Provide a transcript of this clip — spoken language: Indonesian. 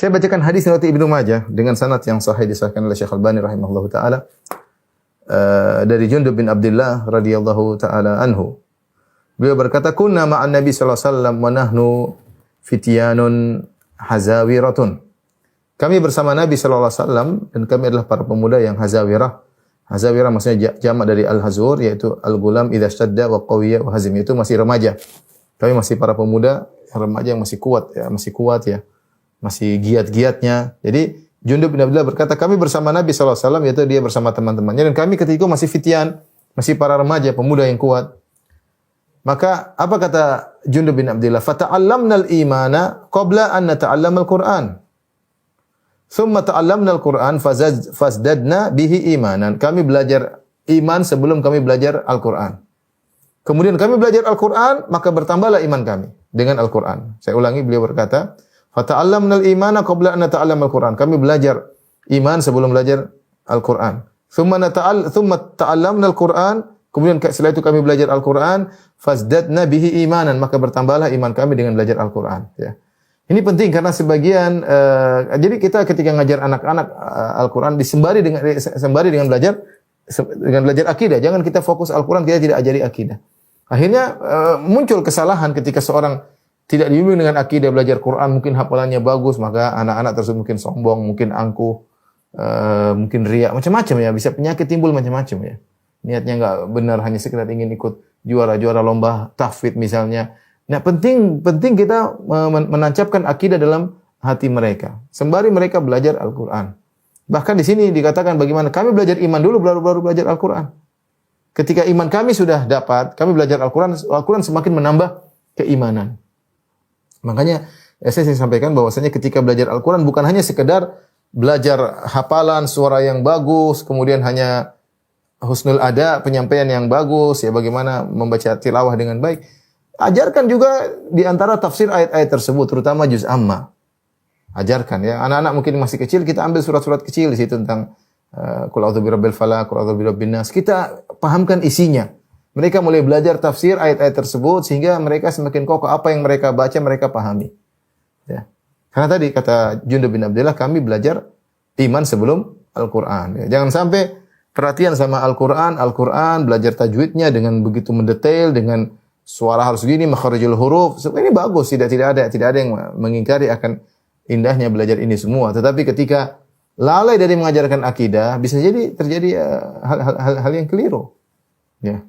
Saya bacakan hadis riwayat Ibnu Majah dengan sanad yang sahih disahkan oleh Syekh Al-Albani rahimahullahu taala dari Jundub bin Abdullah radhiyallahu taala anhu. Beliau berkata, "Kunna ma'an Nabi sallallahu alaihi wasallam wa nahnu fityanun hazawiratun." Kami bersama Nabi sallallahu alaihi wasallam dan kami adalah para pemuda yang hazawirah. Hazawirah maksudnya jamak dari al-hazur, yaitu al-gulam idza stadda wa qawiyya wa hazim, itu masih remaja. Kami masih para pemuda remaja yang masih kuat ya. Masih giat-giatnya. Jadi Jundub bin Abdullah berkata, kami bersama Nabi sallallahu alaihi wasallam, yaitu dia bersama teman-temannya, dan kami ketika itu masih fityan, masih para remaja, pemuda yang kuat. Maka apa kata Jundub bin Abdullah? Fata'allamnal imana qabla an nata'allamal Qur'an. Thumma ta'allamnal Qur'an fazdadna bihi imanan. Kami belajar iman sebelum kami belajar Al-Qur'an. Kemudian kami belajar Al-Qur'an, maka bertambahlah iman kami dengan Al-Qur'an. Saya ulangi, beliau berkata, fata'allamnal imana qabla an nata'allamal Qur'an. Kami belajar iman sebelum belajar Al-Qur'an. Thumma ta'allamnal Qur'an. Kemudian setelah itu kami belajar Al-Qur'an, fazdadna bihi imanan, maka bertambahlah iman kami dengan belajar Al-Qur'an, ya. Ini penting karena sebagian jadi kita ketika ngajar anak-anak Al-Qur'an sembari dengan belajar akidah. Jangan kita fokus Al-Qur'an, kita tidak ajari akidah. Akhirnya muncul kesalahan ketika seorang tidak dibimbing dengan akidah, belajar Quran, mungkin hafalannya bagus, maka anak-anak tersebut mungkin sombong, mungkin angkuh, mungkin riya, macam-macam ya, bisa penyakit timbul macam-macam ya. Niatnya enggak benar, hanya sekedar ingin ikut juara-juara lomba tahfidz misalnya. Nah, penting kita menancapkan akidah dalam hati mereka, sembari mereka belajar Al-Qur'an. Bahkan di sini dikatakan bagaimana kami belajar iman dulu baru belajar Al-Qur'an. Ketika iman kami sudah dapat, kami belajar Al-Qur'an, Al-Qur'an semakin menambah keimanan. Makanya saya sampaikan bahwasanya ketika belajar Al-Qur'an bukan hanya sekedar belajar hafalan, suara yang bagus, kemudian hanya husnul ada, penyampaian yang bagus, ya bagaimana membaca tilawah dengan baik. Ajarkan juga di antara tafsir ayat-ayat tersebut, terutama juz amma. Ajarkan ya. Anak-anak mungkin masih kecil, kita ambil surat-surat kecil di situ tentang qul a'udzu birabbil falaq, qul a'udzu birabbin nas. Kita pahamkan isinya. Mereka mulai belajar tafsir ayat-ayat tersebut sehingga mereka semakin kokoh, apa yang mereka baca mereka pahami. Ya. Karena tadi kata Jundub bin Abdullah, kami belajar iman sebelum Al-Qur'an. Ya. Jangan sampai perhatian sama Al-Qur'an, belajar tajwidnya dengan begitu mendetail, dengan suara harus gini, makharijul huruf. Ini bagus, tidak ada yang mengingkari akan indahnya belajar ini semua. Tetapi ketika lalai dari mengajarkan akidah, bisa jadi terjadi hal yang keliru. Ya.